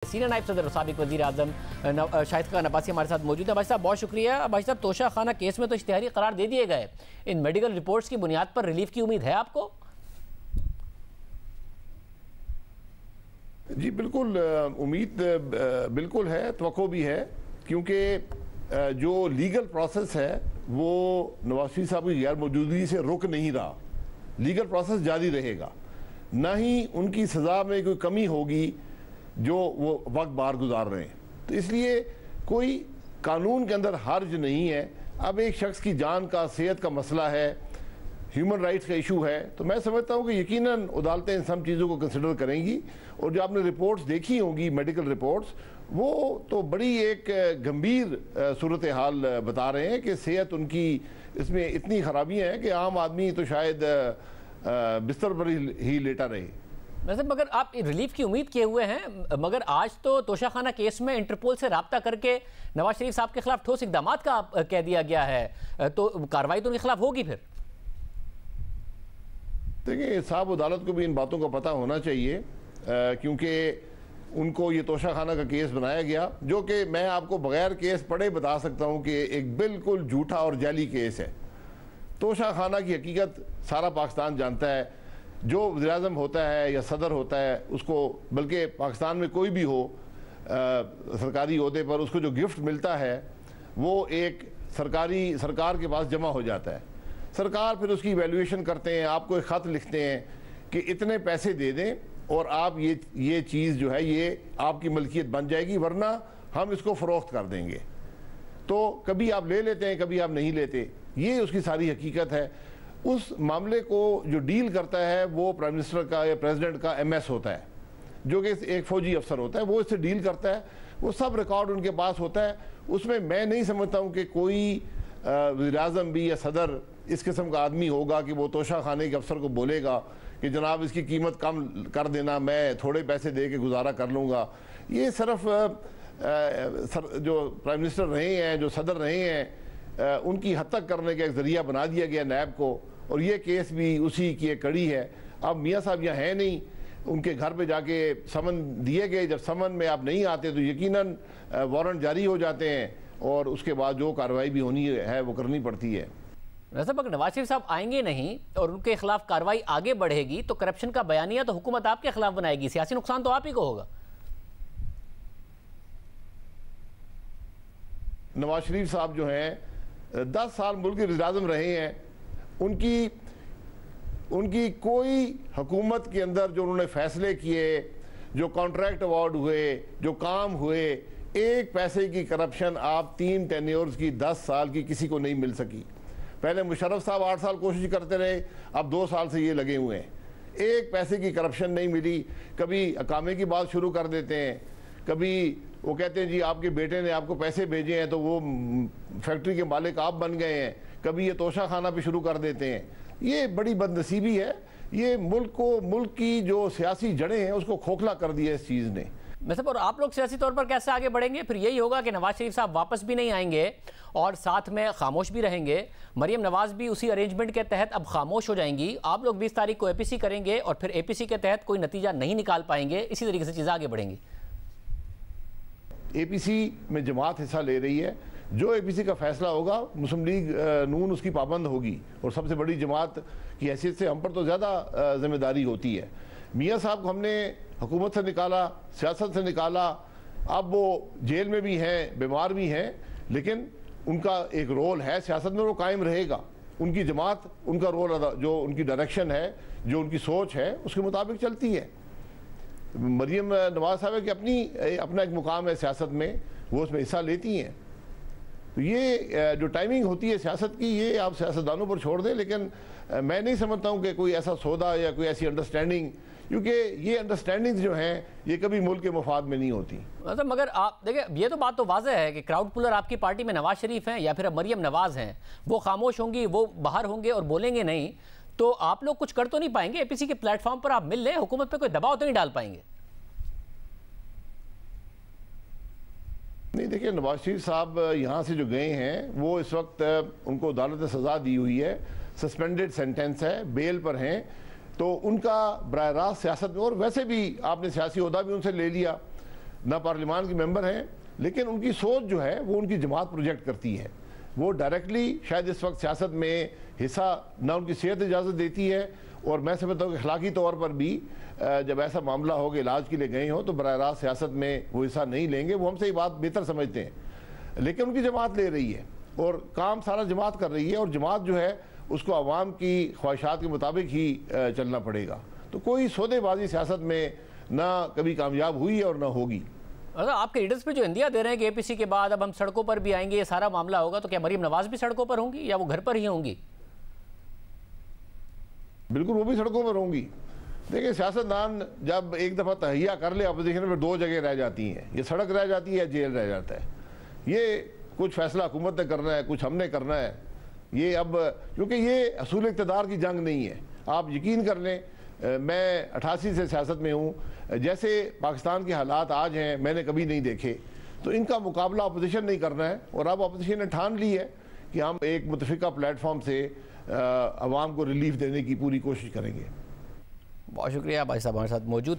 Senior نائب صدر اور سابق وزیر اعظم شاہد خان عباسی ہمارے ساتھ موجود ہیں۔ بھائی صاحب بہت شکریہ۔ بھائی صاحب توشہ خانہ کیس میں تو اشتہاری قرار دے دیے گئے، ان میڈیکل رپورٹس کی بنیاد پر ریلیف کی امید ہے آپ کو؟ جی بالکل، امید بالکل ہے، توقع بھی ہے، کیونکہ جو لیگل پروسیس ہے وہ نواز شریف صاحب کی غیر موجودگی سے رک نہیں رہا، لیگل پروسیس جاری رہے گا، نہ ہی ان کی سزا میں کوئی کمی ہوگی جو وہ وقت بار گزار رہے ہیں۔ تو اس لیے کوئی قانون کے اندر حرج نہیں ہے۔ اب ایک شخص کی جان کا، صحت کا مسئلہ ہے، ہیومن رائٹس کا ایشو ہے، تو میں سمجھتا ہوں کہ یقیناً عدالتیں ان سب چیزوں کو کنسیڈر کریں گی، اور جو آپ نے رپورٹس دیکھی ہوں گی، میڈیکل رپورٹس، وہ تو بڑی ایک گمبھیر صورتحال بتا رہے ہیں کہ صحت ان کی اس میں اتنی خرابیاں ہیں کہ عام آدمی تو شاید بستر پر ہی لیٹا رہے۔ مگر آپ ریلیف کی امید کیے ہوئے ہیں، مگر آج تو توشہ خانہ کیس میں انٹرپول سے رابطہ کر کے نواز شریف صاحب کے خلاف ٹھوس اقدامات کا کہہ دیا گیا ہے، تو کارروائی تو ان کے خلاف ہوگی پھر؟ دیکھیں صاحب، عدالت کو بھی ان باتوں کا پتہ ہونا چاہیے، کیونکہ ان کو یہ توشہ خانہ کا کیس بنایا گیا، جو کہ میں آپ کو بغیر کیس پڑھے بتا سکتا ہوں کہ ایک بالکل جھوٹا اور جعلی کیس ہے۔ توشہ خانہ کی حقیقت سارا پاکستان جانتا ہے۔ جو وزیر اعظم ہوتا ہے یا صدر ہوتا ہے، اس کو، بلکہ پاکستان میں کوئی بھی ہو سرکاری عہدے پر، اس کو جو گفٹ ملتا ہے وہ ایک سرکار کے پاس جمع ہو جاتا ہے۔ سرکار پھر اس کی ایویلویشن کرتے ہیں، آپ کو ایک خط لکھتے ہیں کہ اتنے پیسے دے دیں اور آپ یہ چیز جو ہے یہ آپ کی ملکیت بن جائے گی، ورنہ ہم اس کو فروخت کر دیں گے۔ تو کبھی آپ لے لیتے ہیں، کبھی آپ نہیں لیتے، یہ اس کی ساری حقیقت ہے۔ اس معاملے کو جو ڈیل کرتا ہے وہ پرائم منسٹر کا یا پریزیڈنٹ کا ایم ایس ہوتا ہے، جو کہ ایک فوجی افسر ہوتا ہے، وہ اس سے ڈیل کرتا ہے، وہ سب ریکارڈ ان کے پاس ہوتا ہے۔ اس میں نہیں سمجھتا ہوں کہ کوئی وزیر اعظم بھی یا صدر اس قسم کا آدمی ہوگا کہ وہ توشہ خانے کے افسر کو بولے گا کہ جناب اس کی قیمت کم کر دینا، میں تھوڑے پیسے دے کے گزارا کر لوں گا۔ یہ صرف جو پرائم منسٹر رہے ہیں، جو صدر رہے ہیں، ان کی حد تک کرنے کا ایک ذریعہ بنا دیا گیا نیب کو، اور یہ کیس بھی اسی کی ایک کڑی ہے۔ اب میاں صاحب یہاں ہیں نہیں، ان کے گھر پہ جا کے سمن دیے گئے، جب سمن میں آپ نہیں آتے تو یقیناً وارنٹ جاری ہو جاتے ہیں، اور اس کے بعد جو کارروائی بھی ہونی ہے وہ کرنی پڑتی ہے۔ اگر نواز شریف صاحب آئیں گے نہیں اور ان کے خلاف کارروائی آگے بڑھے گی تو کرپشن کا بیانیہ تو حکومت آپ کے خلاف بنائے گی، سیاسی نقصان تو آپ ہی کو ہوگا۔ نواز شریف صاحب جو ہیں 10 سال ملک کے وزیر اعظم رہے ہیں، ان کی کوئی حکومت کے اندر جو انہوں نے فیصلے کیے، جو کانٹریکٹ ایوارڈ ہوئے، جو کام ہوئے، ایک پیسے کی کرپشن آپ 3 ٹینیورز کی 10 سال کی کسی کو نہیں مل سکی۔ پہلے مشرف صاحب 8 سال کوشش کرتے رہے، اب 2 سال سے یہ لگے ہوئے ہیں، ایک پیسے کی کرپشن نہیں ملی۔ کبھی اقامے کی بات شروع کر دیتے ہیں، کبھی وہ کہتے ہیں جی آپ کے بیٹے نے آپ کو پیسے بھیجے ہیں تو وہ فیکٹری کے مالک آپ بن گئے ہیں، کبھی یہ توشہ خانہ پہ شروع کر دیتے ہیں۔ یہ بڑی بد نصیبی ہے، یہ ملک کی جو سیاسی جڑیں ہیں اس کو کھوکھلا کر دیا اس چیز نے۔ اور آپ لوگ سیاسی طور پر کیسے آگے بڑھیں گے؟ پھر یہی ہوگا کہ نواز شریف صاحب واپس بھی نہیں آئیں گے اور ساتھ میں خاموش بھی رہیں گے، مریم نواز بھی اسی ارینجمنٹ کے تحت اب خاموش ہو جائیں گی، آپ لوگ 20 تاریخ کو اے پی سی کریں گے اور پھر اے پی سی کے تحت کوئی نتیجہ نہیں نکال پائیں گے، اسی طریقے سے چیزیں آگے بڑھیں گی۔ اے پی سی میں جماعت حصہ لے رہی ہے، جو اے پی سی کا فیصلہ ہوگا مسلم لیگ نون اس کی پابند ہوگی، اور سب سے بڑی جماعت کی حیثیت سے ہم پر تو زیادہ ذمہ داری ہوتی ہے۔ میاں صاحب کو ہم نے حکومت سے نکالا، سیاست سے نکالا، اب وہ جیل میں بھی ہیں، بیمار بھی ہیں، لیکن ان کا ایک رول ہے سیاست میں، وہ قائم رہے گا۔ ان کی جماعت ان کا رول جو ان کی ڈائریکشن ہے، جو ان کی سوچ ہے، اس کے مطابق چلتی ہے۔ مریم نواز صاحب کی اپنا ایک مقام ہے سیاست میں، وہ اس میں حصہ لیتی ہیں۔ تو یہ جو ٹائمنگ ہوتی ہے سیاست کی، یہ آپ سیاستدانوں پر چھوڑ دیں، لیکن میں نہیں سمجھتا ہوں کہ کوئی ایسا سودا یا کوئی ایسی انڈرسٹینڈنگ، کیونکہ یہ انڈرسٹینڈنگ جو ہیں یہ کبھی ملک کے مفاد میں نہیں ہوتی۔ مگر آپ دیکھیں، یہ تو بات تو واضح ہے کہ کراؤڈ پولر آپ کی پارٹی میں نواز شریف ہیں یا پھر اب مریم نواز ہیں، وہ خاموش ہوں گی، وہ باہر ہوں گے اور بولیں گے نہیں، تو آپ لوگ کچھ کر تو نہیں پائیں گے؟ اے پی سی کے پلیٹ فارم پر آپ مل لیں، حکومت پہ کوئی دباؤ تو نہیں ڈال پائیں گے؟ نہیں دیکھیں، نواز شریف صاحب یہاں سے جو گئے ہیں وہ اس وقت ان کو عدالت نے سزا دی ہوئی ہے، سسپینڈڈ سینٹنس ہے، بیل پر ہیں، تو ان کا براہ راست سیاست میں، اور ویسے بھی آپ نے سیاسی عہدہ بھی ان سے لے لیا، نہ پارلیمان کی ممبر ہیں، لیکن ان کی سوچ جو ہے وہ ان کی جماعت پروجیکٹ کرتی ہے. وہ ڈائریکٹلی شاید اس وقت سیاست میں حصہ نہ ان کی صحت اجازت دیتی ہے، اور میں سمجھتا ہوں کہ اخلاقی طور پر بھی جب ایسا معاملہ ہو کہ علاج کے لیے گئے ہوں تو براہ راست سیاست میں وہ حصہ نہیں لیں گے. وہ ہم سے یہ بات بہتر سمجھتے ہیں، لیکن ان کی جماعت لے رہی ہے اور کام سارا جماعت کر رہی ہے، اور جماعت جو ہے اس کو عوام کی خواہشات کے مطابق ہی چلنا پڑے گا. تو کوئی سودے بازی سیاست میں نہ کبھی کامیاب ہوئی ہے اور نہ ہوگی. اگر آپ کے لیڈرز پہ جو اندیا دے رہے ہیں کہ اے پی سی کے بعد اب ہم سڑکوں پر بھی آئیں گے، یہ سارا معاملہ ہوگا، تو کیا مریم نواز بھی سڑکوں پر ہوں گی یا وہ گھر پر ہی ہوں گی؟ بالکل وہ بھی سڑکوں پر ہوں گی. دیکھیں سیاستدان جب ایک دفعہ تہیا کر لے اپوزیشن میں 2 جگہ رہ جاتی ہیں، یہ سڑک رہ جاتی ہے، جیل رہ جاتا ہے. یہ کچھ فیصلہ حکومت نے کرنا ہے، کچھ ہم نے کرنا ہے. یہ اب کیونکہ یہ حصول اقتدار کی جنگ نہیں ہے. آپ یقین کر لیں میں 88 سے سیاست میں ہوں، جیسے پاکستان کے حالات آج ہیں میں نے کبھی نہیں دیکھے. تو ان کا مقابلہ اپوزیشن نہیں کرنا ہے، اور اب اپوزیشن نے ٹھان لی ہے کہ ہم ایک متفقہ پلیٹ فارم سے عوام کو ریلیف دینے کی پوری کوشش کریں گے. بہت شکریہ بھائی صاحب ہمارے ساتھ موجود